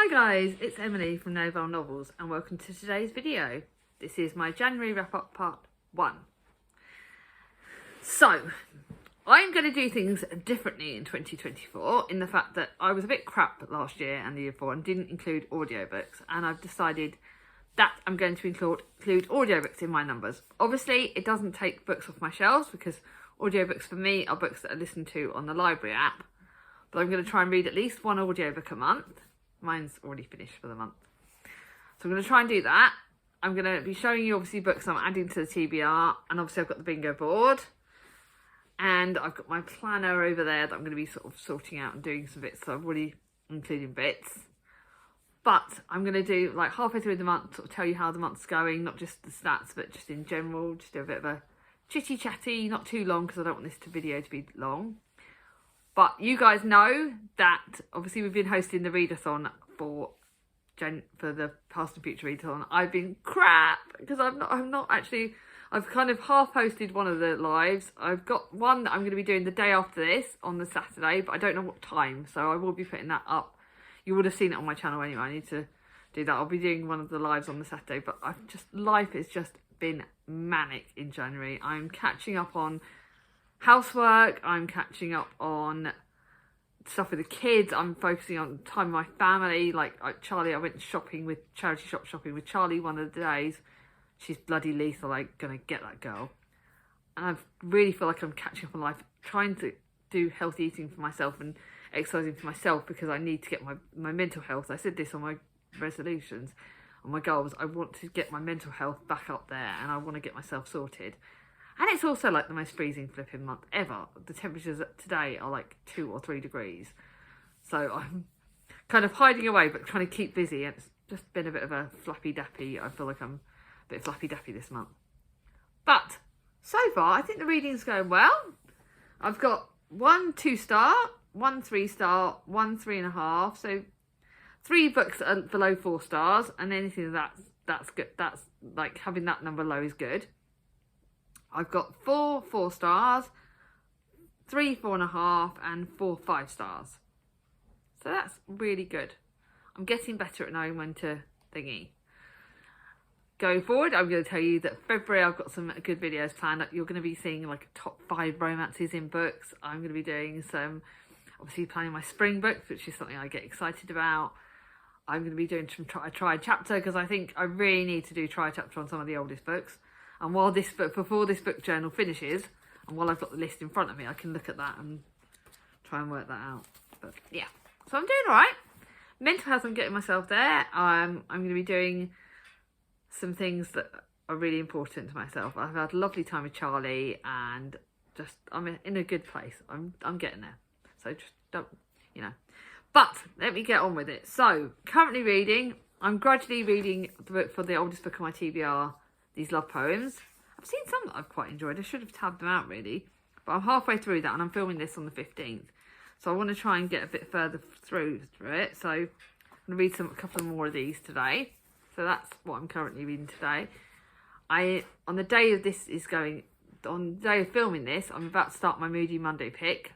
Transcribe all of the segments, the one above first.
Hi guys, it's Emily from Novel Novels and welcome to today's video. This is my January wrap-up part 1. So, I'm going to do things differently in 2024 in the fact that I was a bit crap last year and the year before and didn't include audiobooks, and I've decided that I'm going to include audiobooks in my numbers. Obviously, it doesn't take books off my shelves because audiobooks for me are books that I listen to on the library app, but I'm going to try and read at least one audiobook a month. Mine's already finished for the month. So I'm going to try and do that. I'm going to be showing you obviously books I'm adding to the TBR, and obviously I've got the bingo board. And I've got my planner over there that I'm going to be sort of sorting out and doing some bits. So I've already included bits. But I'm going to do like halfway through the month, sort of tell you how the month's going, not just the stats, but just in general, just do a bit of a chitty chatty, not too long because I don't want this video to be long. But you guys know that obviously we've been hosting the readathon for the past and future readathon. I've been crap because I'm not actually. I've kind of half hosted one of the lives. I've got one that I'm going to be doing the day after this on the Saturday, but I don't know what time, so I will be putting that up. You would have seen it on my channel anyway. I need to do that. I'll be doing one of the lives on the Saturday, but life has just been manic in January. I'm catching up on housework, I'm catching up on stuff with the kids, I'm focusing on time with my family. Like Charlie, I went shopping with shopping with Charlie one of the days. She's bloody lethal, I'm gonna get that girl. And I really feel like I'm catching up on life, trying to do healthy eating for myself and exercising for myself because I need to get my mental health. I said this on my resolutions, on my goals. I want to get my mental health back up there and I want to get myself sorted. And it's also like the most freezing flipping month ever. The temperatures today are like 2 or 3 degrees. So I'm kind of hiding away but trying to keep busy. And it's just been a bit of a flappy dappy. I feel like I'm a bit flappy dappy this month. But so far, I think the reading's going well. I've got 1 2-star, 1 3-star, 1 3.5. So 3 books that are below 4 stars. And anything that's good. That's like having that number low is good. I've got 4 4-stars, 3 4.5, and 4 5-stars. So that's really good. I'm getting better at knowing when to thingy. Going forward, I'm going to tell you that February I've got some good videos planned. You're going to be seeing like top 5 romances in books. I'm going to be doing some, obviously planning my spring books, which is something I get excited about. I'm going to be doing some try a chapter because I think I really need to do try a chapter on some of the oldest books. And while before this book journal finishes, and while I've got the list in front of me, I can look at that and try and work that out. But yeah, so I'm doing all right. Mental health, I'm getting myself there. I'm going to be doing some things that are really important to myself. I've had a lovely time with Charlie, and just I'm in a good place. I'm getting there. So just don't, you know. But let me get on with it. So currently reading. I'm gradually reading the book for the oldest book on my TBR. These love poems. I've seen some that I've quite enjoyed. I should have tabbed them out really. But I'm halfway through that and I'm filming this on the 15th. So I want to try and get a bit further through it. So I'm going to read a couple more of these today. So that's what I'm currently reading today. On the day of filming this, I'm about to start my Moody Monday pick,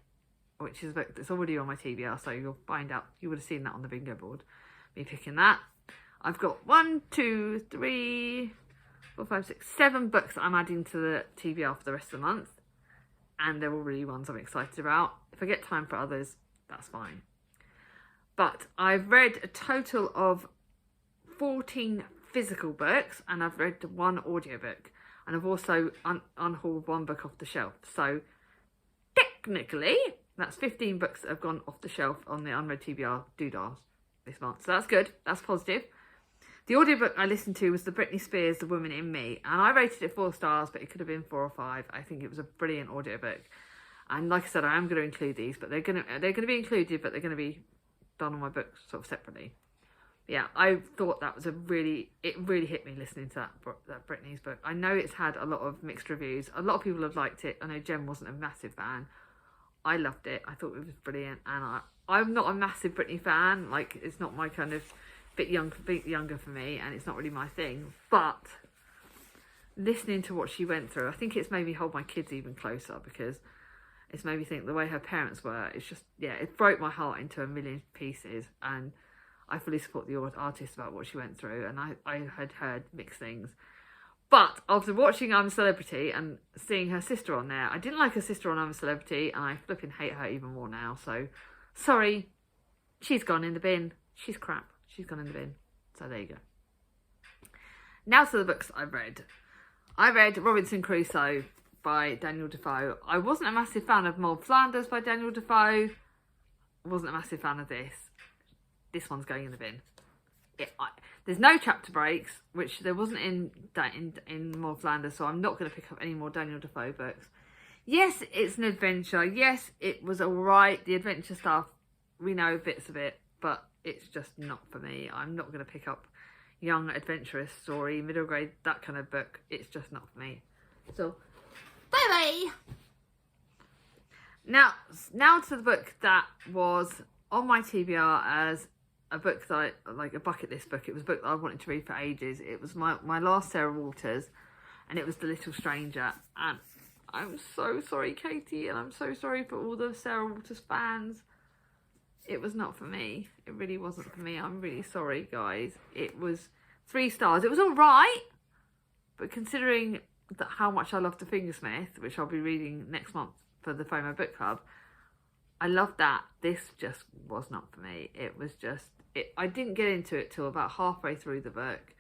which is a book that's already on my TBR. So you'll find out, you would have seen that on the bingo board, me picking that. I've got 1 2 3 4 5 6 7 books that I'm adding to the TBR for the rest of the month, and they're all really ones I'm excited about. If I get time for others, that's fine. But I've read a total of 14 physical books, and I've read 1 audiobook, and I've also unhauled 1 book off the shelf. So technically, that's 15 books that have gone off the shelf on the unread TBR doodars this month. So that's good. That's positive. The audiobook I listened to was the Britney Spears, The Woman in Me, and I rated it 4 stars, but it could have been 4 or 5. I think it was a brilliant audiobook. And like I said, I am going to include these, but they're going to be included, but they're going to be done on my books sort of separately. Yeah, I thought that was it really hit me listening to that Britney's book. I know it's had a lot of mixed reviews. A lot of people have liked it. I know Jen wasn't a massive fan. I loved it. I thought it was brilliant, and I'm not a massive Britney fan. Like, it's not my kind of bit younger for me, and it's not really my thing. But listening to what she went through, I think it's made me hold my kids even closer because it's made me think the way her parents were. It's just, yeah, it broke my heart into a million pieces, and I fully support the artist about what she went through, and I had heard mixed things. But after watching I'm a Celebrity and seeing her sister on there, I didn't like her sister on I'm a Celebrity, and I flipping hate her even more now. So, sorry, she's gone in the bin. She's crap. She's gone in the bin. So there you go. Now to the books I've read. I read Robinson Crusoe by Daniel Defoe. I wasn't a massive fan of Mold Flanders by Daniel Defoe. I wasn't a massive fan of this. This one's going in the bin. There's no chapter breaks, which there wasn't in Mold Flanders, so I'm not going to pick up any more Daniel Defoe books. Yes, it's an adventure. Yes, it was alright. The adventure stuff, we know bits of it, but it's just not for me. I'm not going to pick up young adventurous story, middle grade, that kind of book. It's just not for me. So, bye-bye! Now to the book that was on my TBR as a book that like a bucket list book. It was a book that I wanted to read for ages. It was my last Sarah Waters, and it was The Little Stranger. And I'm so sorry, Katie, and I'm so sorry for all the Sarah Waters fans. It was not for me. It really wasn't for me. I'm really sorry, guys. It was 3 stars. It was all right, but considering that how much I love The Fingersmith, which I'll be reading next month for the FOMO book club, I loved that. This just was not for me. It was just, I didn't get into it till about halfway through the book,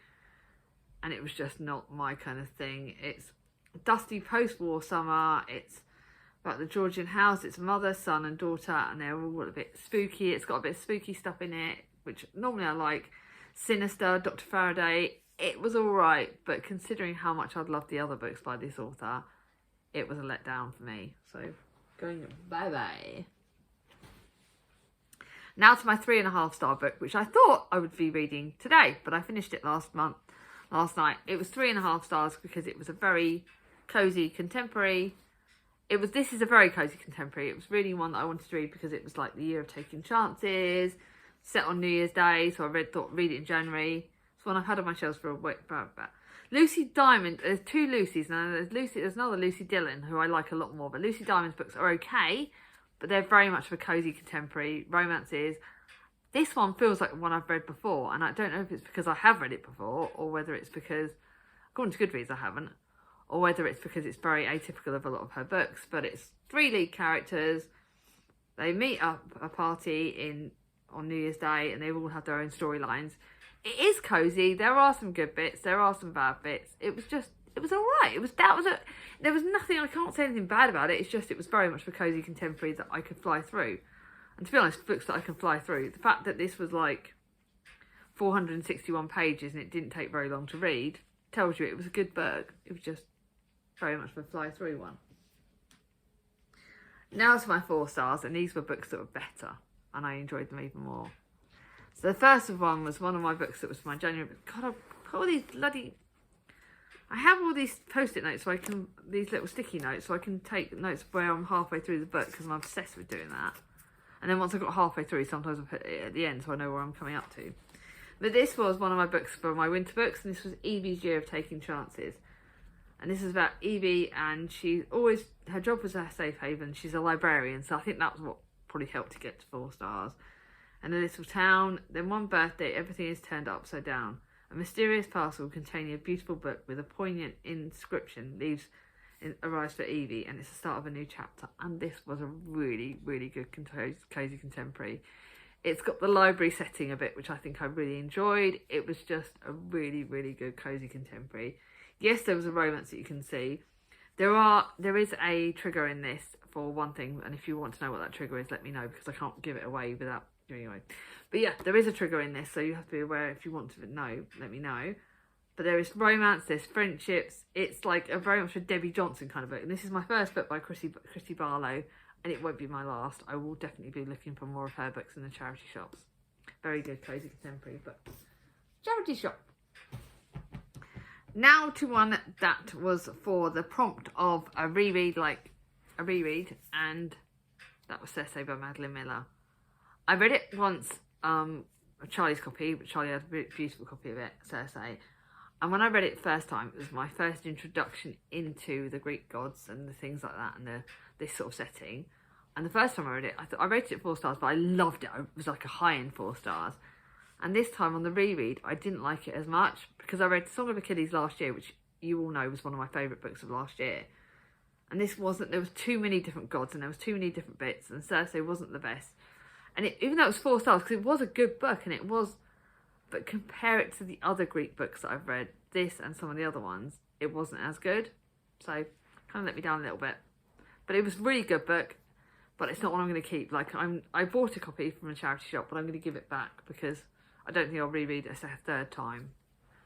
and it was just not my kind of thing. It's dusty post-war summer. It's about the Georgian house. It's mother, son and daughter, and they're all a bit spooky. It's got a bit of spooky stuff in it, which normally I like. Sinister, Dr. Faraday. It was all right, but considering how much I'd loved the other books by this author, it was a letdown for me. So, going bye-bye. Now to my 3.5 star book, which I thought I would be reading today, but I finished it last night. It was 3.5 stars because it was a very cosy contemporary. This is a very cosy contemporary. It was really one that I wanted to read because it was like the year of taking chances, set on New Year's Day, so I thought read it in January. It's one I've had on my shelves for a week. Lucy Diamond, there's 2 Lucys, and there's another Lucy Dillon who I like a lot more, but Lucy Diamond's books are okay, but they're very much of a cosy contemporary romances. This one feels like one I've read before, and I don't know if it's because I have read it before, or whether it's because, according to Goodreads, I haven't, or whether it's because it's very atypical of a lot of her books. But it's 3 lead characters. They meet up a party on New Year's Day, and they all have their own storylines. It is cosy. There are some good bits. There are some bad bits. It was all right. There was nothing, I can't say anything bad about it. It's just, it was very much a cosy contemporary that I could fly through. And to be honest, books that I can fly through, the fact that this was like 461 pages and it didn't take very long to read tells you it was a good book. It was just very much of a fly through one. Now to my 4 stars, and these were books that were better and I enjoyed them even more. So the first one was one of my books that was my January. God, I've got all these bloody, I have all these post-it notes, so I can, these little sticky notes, so I can take notes where I'm halfway through the book, because I'm obsessed with doing that. And then once I got halfway through, sometimes I put it at the end so I know where I'm coming up to. But this was one of my books for my winter books, and this was Evie's Year of Taking Chances. And this is about Evie, and her job was a safe haven. She's a librarian, so I think that was what probably helped to get to 4 stars. And a little town, then one birthday, everything is turned upside down. A mysterious parcel containing a beautiful book with a poignant inscription arrives for Evie, and it's the start of a new chapter. And this was a really, really good cosy contemporary. It's got the library setting a bit, which I think I really enjoyed. It was just a really, really good cosy contemporary. Yes, there was a romance that you can see. There is a trigger in this for one thing, and if you want to know what that trigger is, let me know, because I can't give it away without giving it away. But yeah, there is a trigger in this, so you have to be aware. If you want to know, let me know. But there is romance, there's friendships. It's like a very much a Debbie Johnson kind of book. And this is my first book by Christy Barlow, and it won't be my last. I will definitely be looking for more of her books in the charity shops. Very good, cosy contemporary book. Charity shop. Now to one that was for the prompt of a reread, and that was Cersei by Madeline Miller. I read it once, Charlie's copy, but Charlie had a beautiful copy of it, Cersei. And when I read it first time, it was my first introduction into the Greek gods and the things like that, and this sort of setting. And the first time I read it, I rated it 4 stars, but I loved it. It was like a high-end 4 stars. And this time on the reread, I didn't like it as much because I read Song of Achilles last year, which you all know was one of my favourite books of last year. And this wasn't, there was too many different gods and there was too many different bits, and Circe wasn't the best. And even though it was 4 stars, because it was a good book, and it was, but compare it to the other Greek books that I've read, this and some of the other ones, it wasn't as good. So kind of let me down a little bit. But it was a really good book, but it's not one I'm going to keep. Like, I bought a copy from a charity shop, but I'm going to give it back because I don't think I'll reread it a third time.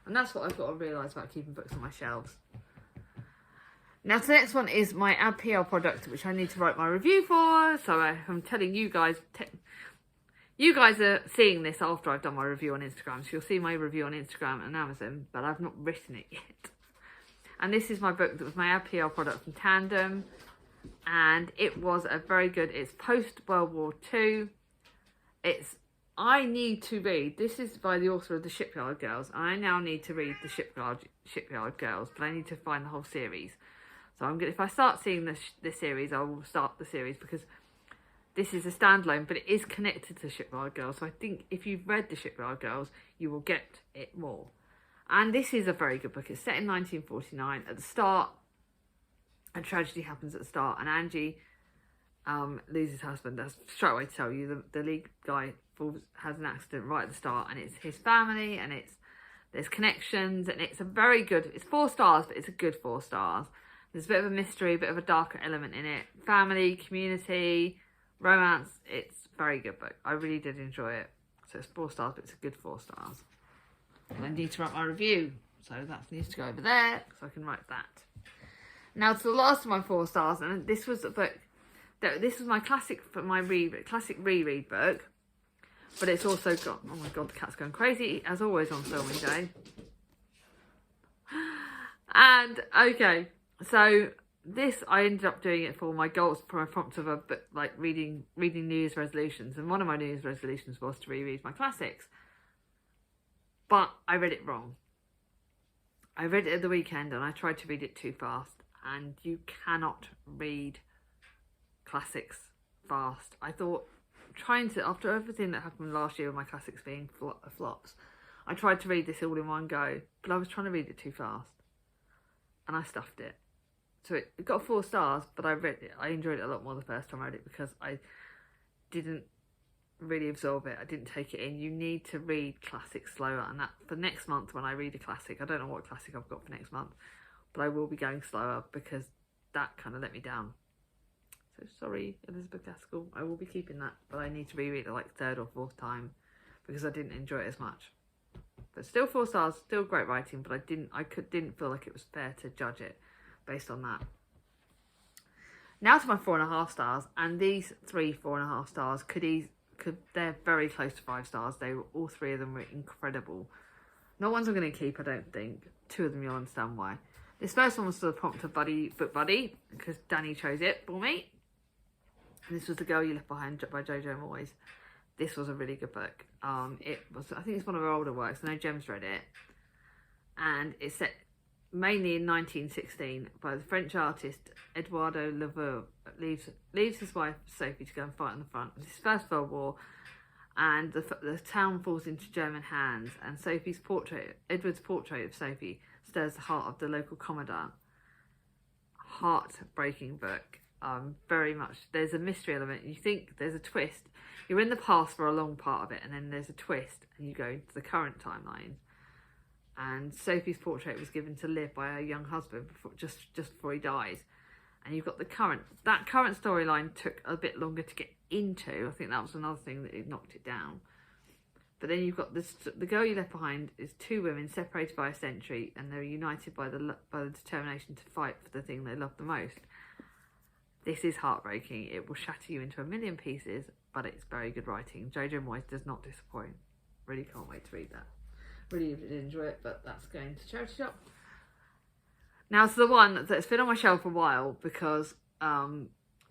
And that's what I've got to realise about keeping books on my shelves. Now, the next one is my ad PR product, which I need to write my review for. So I'm telling you guys, you guys are seeing this after I've done my review on Instagram. So you'll see my review on Instagram and Amazon, but I've not written it yet. And this is my book that was my ad PR product from Tandem. And it was a very good, it's post-World War II. I need to read, this is by the author of The Shipyard Girls. And I now need to read The Shipyard Girls, but I need to find the whole series. So I'm gonna, if I start seeing this series, I will start the series because this is a standalone, but it is connected to The Shipyard Girls. So I think if you've read The Shipyard Girls, you will get it more. And this is a very good book. It's set in 1949. At the start, a tragedy happens at the start, and Angie loses her husband. That's straight away to tell you. The lead guy has an accident right at the start, and it's his family, and there's connections, and it's a very good, it's 4 stars, but it's a good 4 stars. There's a bit of a mystery, a bit of a darker element in it. Family, community, romance. It's a very good book. I really did enjoy it. So it's 4 stars, but it's a good 4 stars. And I need to write my review. So that needs to go over there, so I can write that. Now to the last of my 4 stars, and this was a book, this was my classic reread book, but it's also got, oh my god, the cat's going crazy, as always on filming day. And, okay, so this, I ended up doing it for my goals, for my prompt of a book, like reading New Year's resolutions, and one of my New Year's resolutions was to reread my classics. But I read it wrong. I read it at the weekend and I tried to read it too fast. And you cannot read classics fast. I thought, after everything that happened last year with my classics being flops, I tried to read this all in one go, but I was trying to read it too fast. And I stuffed it. So it got 4 stars, but I enjoyed it a lot more the first time I read it because I didn't really absorb it. I didn't take it in. You need to read classics slower, and that for next month when I read a classic, I don't know what classic I've got for next month, but I will be going slower because that kind of let me down. So sorry, Elizabeth Gaskell, I will be keeping that, but I need to reread it like 3rd or 4th time because I didn't enjoy it as much. But still 4 stars, still great writing, but I didn't feel like it was fair to judge it based on that. Now to my 4.5 stars, and these 3 4.5 stars they're very close to 5 stars. All 3 of them were incredible. Not ones I'm going to keep, I don't think. 2 of them you'll understand why. This first one was for the prompt of Book Buddy, because Danny chose it for me. And this was The Girl You Left Behind by Jojo Moyes. This was a really good book. I think it's one of her older works. I know Jem's read it. And it's set mainly in 1916 by the French artist Eduardo Lavaux. Leaves his wife Sophie to go and fight on the front. It's his first World War, and the town falls into German hands, and Edward's portrait of Sophie stirs the heart of the local commandant. Heartbreaking book. Very much. There's a mystery element. You think there's a twist. You're in the past for a long part of it, and then there's a twist, and you go into the current timeline. And Sophie's portrait was given to live by her young husband just before he dies. And you've got that current storyline took a bit longer to get into. I think that was another thing that it knocked it down. But then you've got The Girl You Left Behind is 2 women separated by a century, and they're united by the determination to fight for the thing they love the most. This is heartbreaking. It will shatter you into a million pieces, but it's very good writing. Jojo Moyes does not disappoint. Really can't wait to read that. Really did enjoy it, but that's going to charity shop. Now to the one that's been on my shelf for a while because I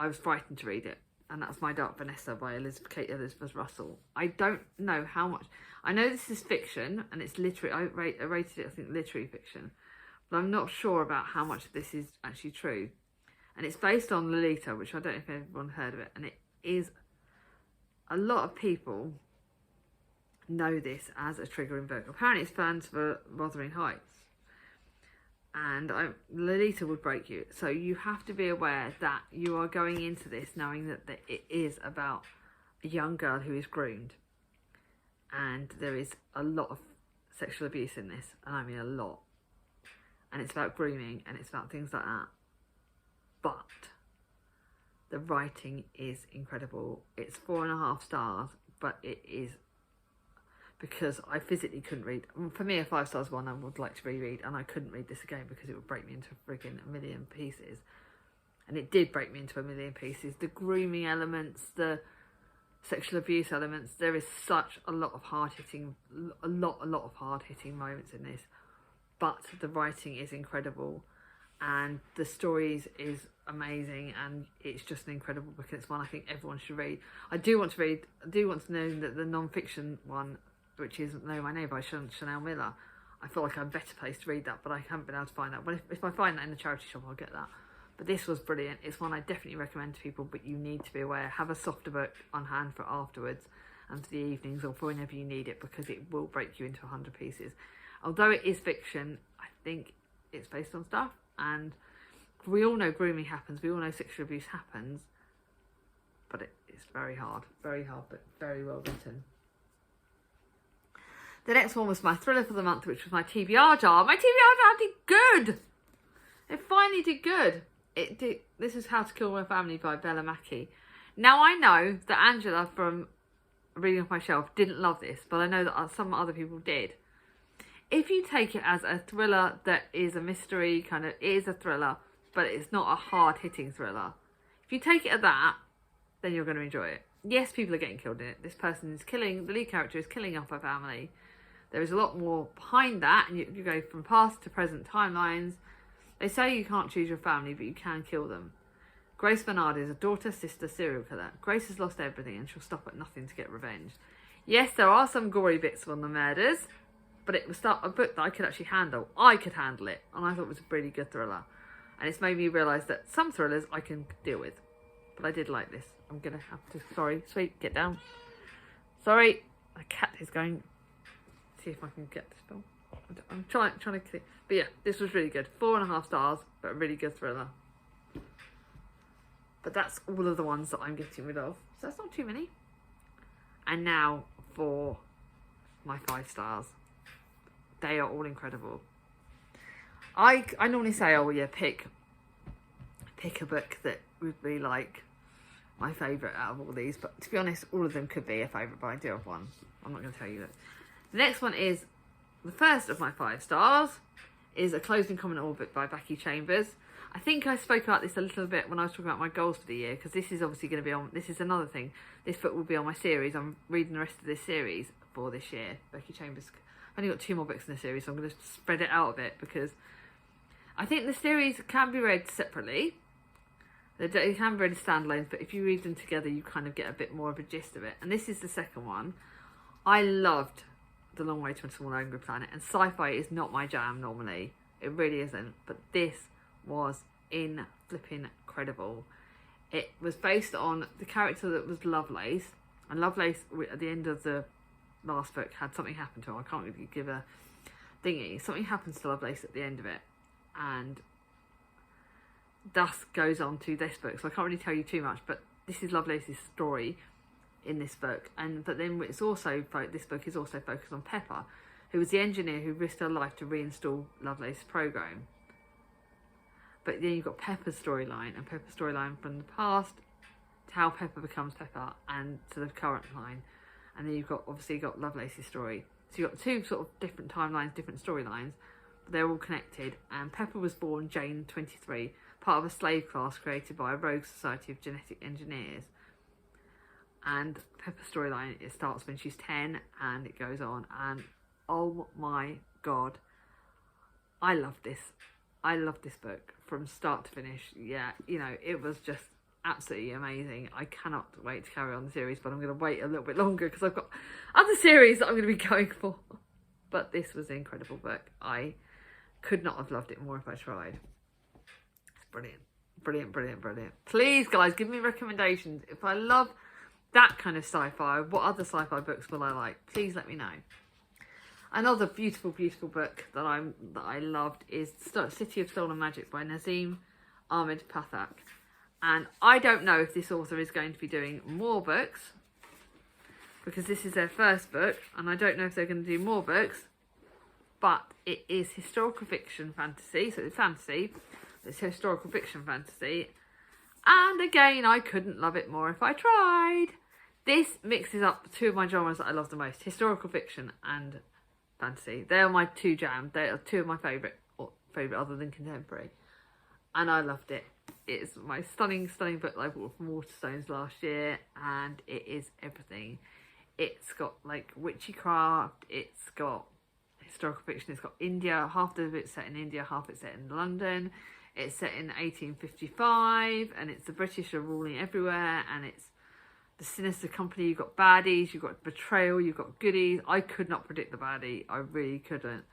was frightened to read it, and that's My Dark Vanessa by Kate Elizabeth Russell. I don't know how much. I know this is fiction and it's literary. I rated it, I think, literary fiction, but I'm not sure about how much of this is actually true. And it's based on Lolita, which I don't know if everyone heard of it, and it is a lot of people know this as a triggering book. Apparently it stands for Wuthering Heights. And Lolita would break you. So you have to be aware that you are going into this knowing that it is about a young girl who is groomed. And there is a lot of sexual abuse in this. And I mean a lot. And it's about grooming and it's about things like that. But the writing is incredible. It's 4.5 stars, but it is, because I physically couldn't read. For me, a 5 stars one I would like to reread, and I couldn't read this again because it would break me into frigging a million pieces. And it did break me into a million pieces. The grooming elements, the sexual abuse elements, there is such a lot of hard-hitting, a lot of hard-hitting moments in this. But the writing is incredible, and the stories is amazing, and it's just an incredible book. It's one I think everyone should read. I do want to know that the non-fiction one, which is Know My Name by Chanel Miller, I feel like I'm a better place to read that, but I haven't been able to find that. But if I find that in the charity shop, I'll get that. But this was brilliant. It's one I definitely recommend to people, but you need to be aware. Have a softer book on hand for afterwards and for the evenings or for whenever you need it, because it will break you into 100 pieces. Although it is fiction, I think it's based on stuff, and we all know grooming happens, we all know sexual abuse happens, but it's very hard, but very well written. The next one was my thriller for the month, which was my TBR jar. My TBR jar did good. It finally did good. It did. This is How to Kill My Family by Bella Mackie. Now I know that Angela from Reading Off My Shelf didn't love this, but I know that some other people did. If you take it as a thriller that is a mystery, kind of, it is a thriller, but it's not a hard-hitting thriller. If you take it as that, then you're going to enjoy it. Yes, people are getting killed in it. This person is killing, the lead character is killing off her family. There is a lot more behind that, and you go from past to present timelines. They say you can't choose your family, but you can kill them. Grace Bernard is a daughter, sister, serial killer. Grace has lost everything, and she'll stop at nothing to get revenge. Yes, there are some gory bits on the murders, but it was a book that I could actually handle. I could handle it, and I thought it was a really good thriller. And it's made me realise that some thrillers I can deal with. But I did like this. I'm going to have to... Sorry, sweet, get down. Sorry, my cat is going... See if I can get this film. I'm trying to... But yeah, this was really good. 4.5 stars, but a really good thriller. But that's all of the ones that I'm getting rid of. So that's not too many. And now for my 5 stars. They are all incredible. I normally say, oh yeah, pick a book that would be like my favourite out of all these, but to be honest, all of them could be a favourite, but I do have one. I'm not going to tell you that. The next one is, the first of my 5 stars, is A Closed and Common Orbit by Becky Chambers. I think I spoke about this a little bit when I was talking about my goals for the year, because this is obviously going to be on, this is another thing, this book will be on my series. I'm reading the rest of this series for this year. Becky Chambers, I've only got 2 more books in the series, so I'm going to spread it out a bit, because I think the series can be read separately. They can be read as standalone, but if you read them together, you kind of get a bit more of a gist of it. And this is the second one. I loved The Long Way to a Small Angry Planet, and sci-fi is not my jam normally. It really isn't. But this was flipping incredible. It was based on the character that was Lovelace, and Lovelace at the end of the last book had something happen to her. I can't really give a thingy. Something happens to Lovelace at the end of it, and thus goes on to this book. So I can't really tell you too much, but this is Lovelace's story in this book. But then it's also, this book is also focused on Pepper, who was the engineer who risked her life to reinstall Lovelace's program. But then you've got Pepper's storyline, and Pepper's storyline from the past to how Pepper becomes Pepper, and to the current line. And then you've got, obviously, got Lovelace's story. So you've got 2 sort of different timelines, different storylines, but they're all connected. And Pepper was born Jane 23, part of a slave class created by a rogue society of genetic engineers. And Pepper's storyline, it starts when she's 10 and it goes on. And oh my God, I love this. I love this book from start to finish. Yeah, you know, it was just absolutely amazing. I cannot wait to carry on the series, but I'm going to wait a little bit longer because I've got other series that I'm going to be going for. But this was an incredible book. I could not have loved it more if I tried. It's brilliant. Brilliant, brilliant, brilliant. Please, guys, give me recommendations. If I love that kind of sci-fi, what other sci-fi books will I like? Please let me know. Another beautiful, beautiful book that I loved is City of Stolen Magic by Nazim Ahmed Pathak. And I don't know if this author is going to be doing more books, because this is their first book, and I don't know if they're going to do more books, but it is historical fiction fantasy, so it's fantasy, it's historical fiction fantasy, and again, I couldn't love it more if I tried. This mixes up two of my genres that I love the most, historical fiction and fantasy. They are my two jams. They are two of my favourite other than contemporary. And I loved it. It's my stunning, stunning book that I bought from Waterstones last year, and it is everything. It's got like witchcraft, it's got historical fiction, it's got India, half of it's set in India, half it's set in London. It's set in 1855, and it's the British are ruling everywhere, and it's the sinister company. You've got baddies, you've got betrayal, you've got goodies. I could not predict the baddie, I really couldn't.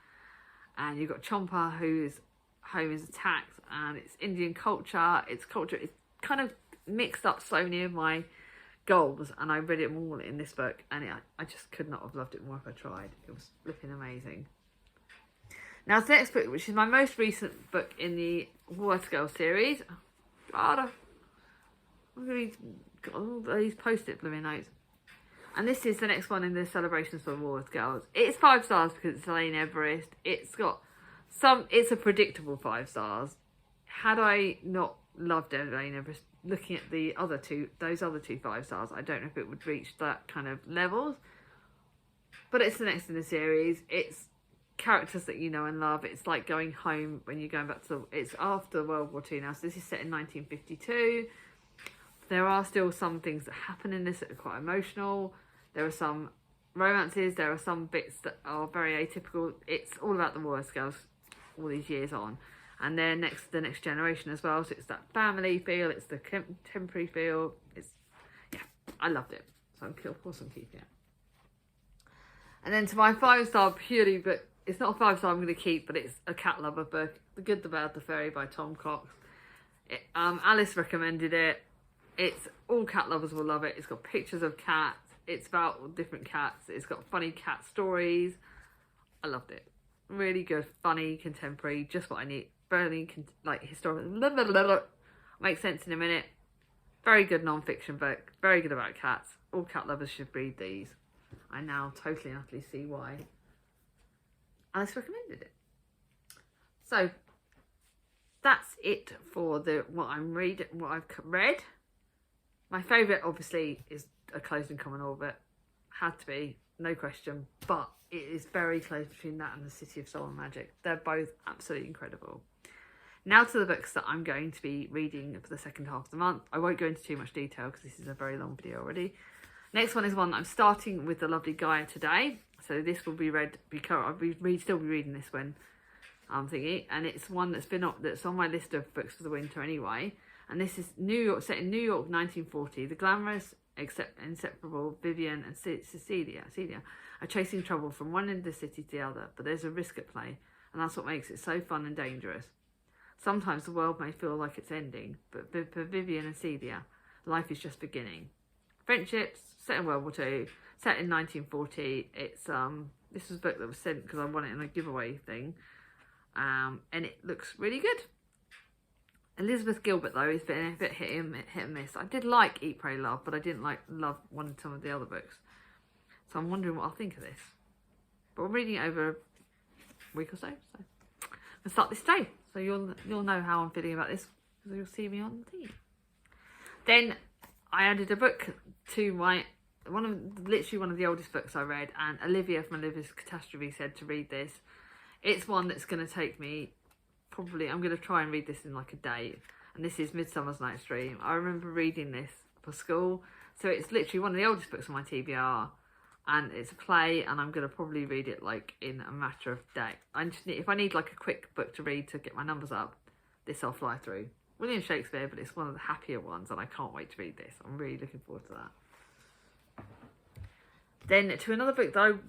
And you've got Chompa, whose home is attacked, and it's Indian culture. It's kind of mixed up so many of my goals, and I read it all in this book, and I just could not have loved it more if I tried. It was flipping amazing. Now the next book, which is my most recent book in the Worst Girl series. God, I'm going to got all these post-it blooming notes. And this is the next one in the celebrations for Worst Girls. It's 5 stars because it's Elaine Everest. It's a predictable 5 stars. Had I not loved Elaine Everest, looking at those other two 5 stars, I don't know if it would reach that kind of levels. But it's the next in the series. It's characters that you know and love. It's like going home when you're going back to it's after World War II now, so this is set in 1952. There are still some things that happen in this that are quite emotional. There are some romances, there are some bits that are very atypical. It's all about the Worst Girls all these years on, and they're the next generation as well, so it's that family feel, it's the contemporary feel. I loved it, so of course I'm keeping it. And then to my 5-star purely, but it's not a 5-star I'm going to keep, but it's a cat lover book, The Good, the Bad, the Fairy by Tom Cox. Alice recommended it. It's all cat lovers will love it. It's got pictures of cats. It's about different cats. It's got funny cat stories. I loved it. Really good, funny, contemporary, just what I need. Very like historical. Makes sense in a minute. Very good non-fiction book. Very good about cats. All cat lovers should read these. I now totally and utterly see why Alice recommended it. So that's it for what I've read. My favourite obviously is A Closed and Common Orbit. Had to be, no question. But it is very close between that and The City of Stolen Magic. They're both absolutely incredible. Now to the books that I'm going to be reading for the second half of the month. I won't go into too much detail because this is a very long video already. Next one is one that I'm starting with the lovely Gaia today. So this will be read, I'll still be reading this when I'm thinking. And it's one that's on my list of books for the winter anyway. And this is set in New York 1940. The glamorous, inseparable Vivian and Cecilia are chasing trouble from one end of the city to the other. But there's a risk at play. And that's what makes it so fun and dangerous. Sometimes the world may feel like it's ending. But for Vivian and Celia, life is just beginning. Friendships, set in World War II, set in 1940. It's this was a book that was sent because I won it in a giveaway thing, and it looks really good. Elizabeth Gilbert though is a bit hit and miss. I did like Eat, Pray, Love, but I didn't love some of the other books. So I'm wondering what I'll think of this. But I'm reading it over a week or so. So I'll start this day, so you'll know how I'm feeling about this because you'll see me on the team. Then I added a book to one of the oldest books I read, and Olivia from Olivia's Catastrophe said to read this. It's one that's going to take me I'm going to try and read this in like a day, and this is Midsummer's Night's Dream. I remember reading this for school, so it's literally one of the oldest books on my TBR, and it's a play, and I'm going to probably read it like in a matter of days. If I need like a quick book to read to get my numbers up, this I'll fly through. William Shakespeare, but it's one of the happier ones, and I can't wait to read this. I'm really looking forward to that. Then to another book that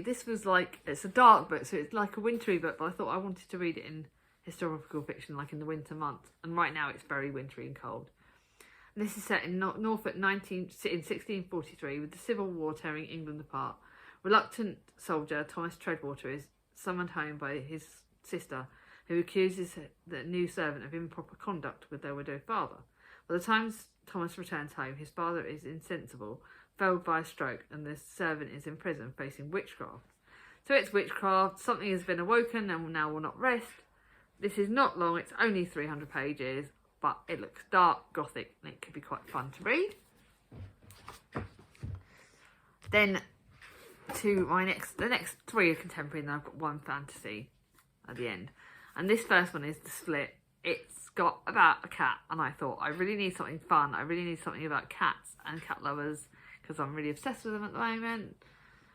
this was like, it's a dark book, so it's like a wintry book, but I thought I wanted to read it in historical fiction, like in the winter months, and right now it's very wintry and cold. This is set in Norfolk in 1643, with the Civil War tearing England apart. Reluctant soldier Thomas Treadwater is summoned home by his sister, who accuses the new servant of improper conduct with their widowed father. By the time Thomas returns home, his father is insensible, felled by a stroke, and the servant is in prison facing witchcraft. So it's witchcraft, something has been awoken and now will not rest. This is not long, it's only 300 pages, but it looks dark, gothic, and it could be quite fun to read. Then to the next three are contemporary, and then I've got one fantasy at the end. And this first one is The Split. It's got about a cat, and I thought I really need something fun. I really need something about cats and cat lovers, because I'm really obsessed with them at the moment.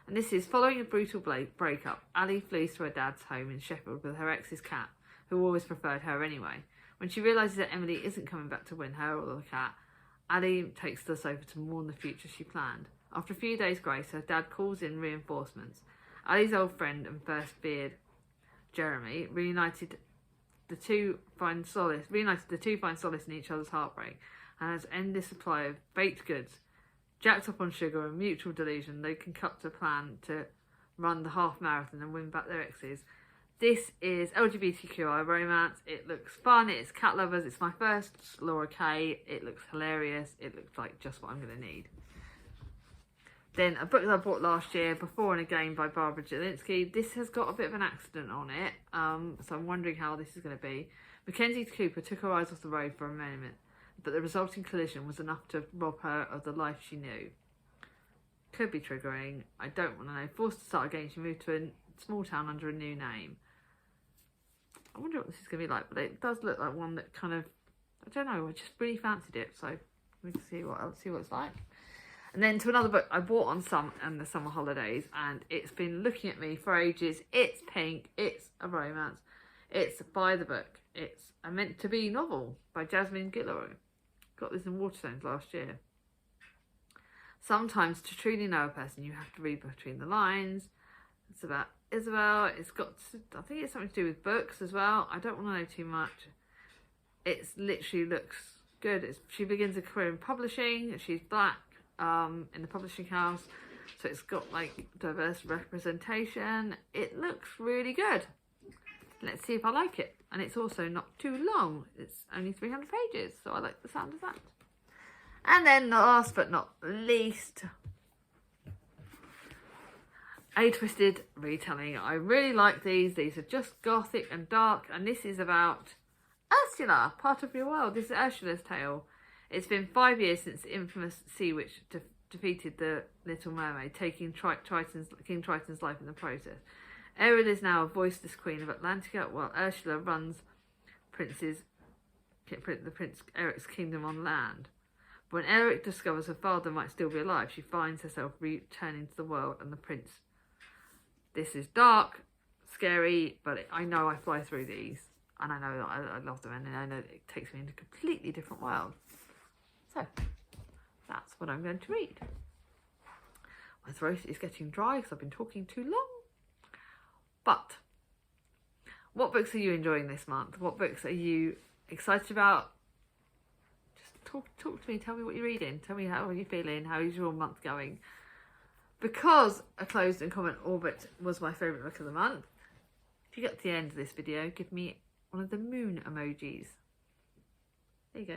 And this is following a brutal breakup. Ali flees to her dad's home in Sheffield with her ex's cat, who always preferred her anyway. When she realises that Emily isn't coming back to win her or the cat, Ali takes the sofa to mourn the future she planned. After a few days' grace, her dad calls in reinforcements. Ali's old friend and first beard, Jeremy, reunited the two find solace in each other's heartbreak, and has endless supply of baked goods. Jacked up on sugar and mutual delusion, they concoct a plan to run the half marathon and win back their exes. This is LGBTQI romance. It looks fun. It's cat lovers. It's my first Laura Kay. It looks hilarious. It looks like just what I'm going to need. Then a book that I bought last year, Before and Again by Barbara Jelinski. This has got a bit of an accident on it, so I'm wondering how this is going to be. Mackenzie Cooper took her eyes off the road for a moment, but the resulting collision was enough to rob her of the life she knew. Could be triggering. I don't want to know. Forced to start again, she moved to a small town under a new name. I wonder what this is going to be like, but it does look like one that kind of, I don't know, I just really fancied it, so we can see what it's like. And then to another book I bought on the summer holidays, and it's been looking at me for ages. It's pink, it's a romance, it's by the book. It's a meant to be novel by Jasmine Guillory. Got this in Waterstones last year. Sometimes to truly know a person, you have to read between the lines. It's about Isabel. It's got, I think it's something to do with books as well. I don't want to know too much. It's literally looks good. She begins a career in publishing. She's black in the publishing house. So it's got like diverse representation. It looks really good. Let's see if I like it. And it's also not too long. It's only 300 pages. So I like the sound of that. And then last but not least, A Twisted Retelling. I really like these. These are just gothic and dark. And this is about Ursula, Part of Your World. This is Ursula's tale. It's been 5 years since the infamous sea witch defeated the Little Mermaid, taking King Triton's life in the process. Ariel is now a voiceless queen of Atlantica, while Ursula runs Prince Eric's kingdom on land. But when Eric discovers her father might still be alive, she finds herself returning to the world and the prince. This is dark, scary, but I know I fly through these, and I know that I love them, and I know that it takes me into a completely different world. So, that's what I'm going to read. My throat is getting dry because I've been talking too long. But, what books are you enjoying this month? What books are you excited about? Just talk to me, tell me what you're reading. Tell me how are you feeling, how is your month going? Because A Closed and Common Orbit was my favourite book of the month, if you get to the end of this video, give me one of the moon emojis. There you go.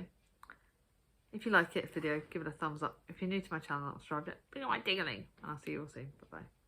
If you like this video, give it a thumbs up. If you're new to my channel, subscribe it. Bring on my dingling. And I'll see you all soon. Bye-bye.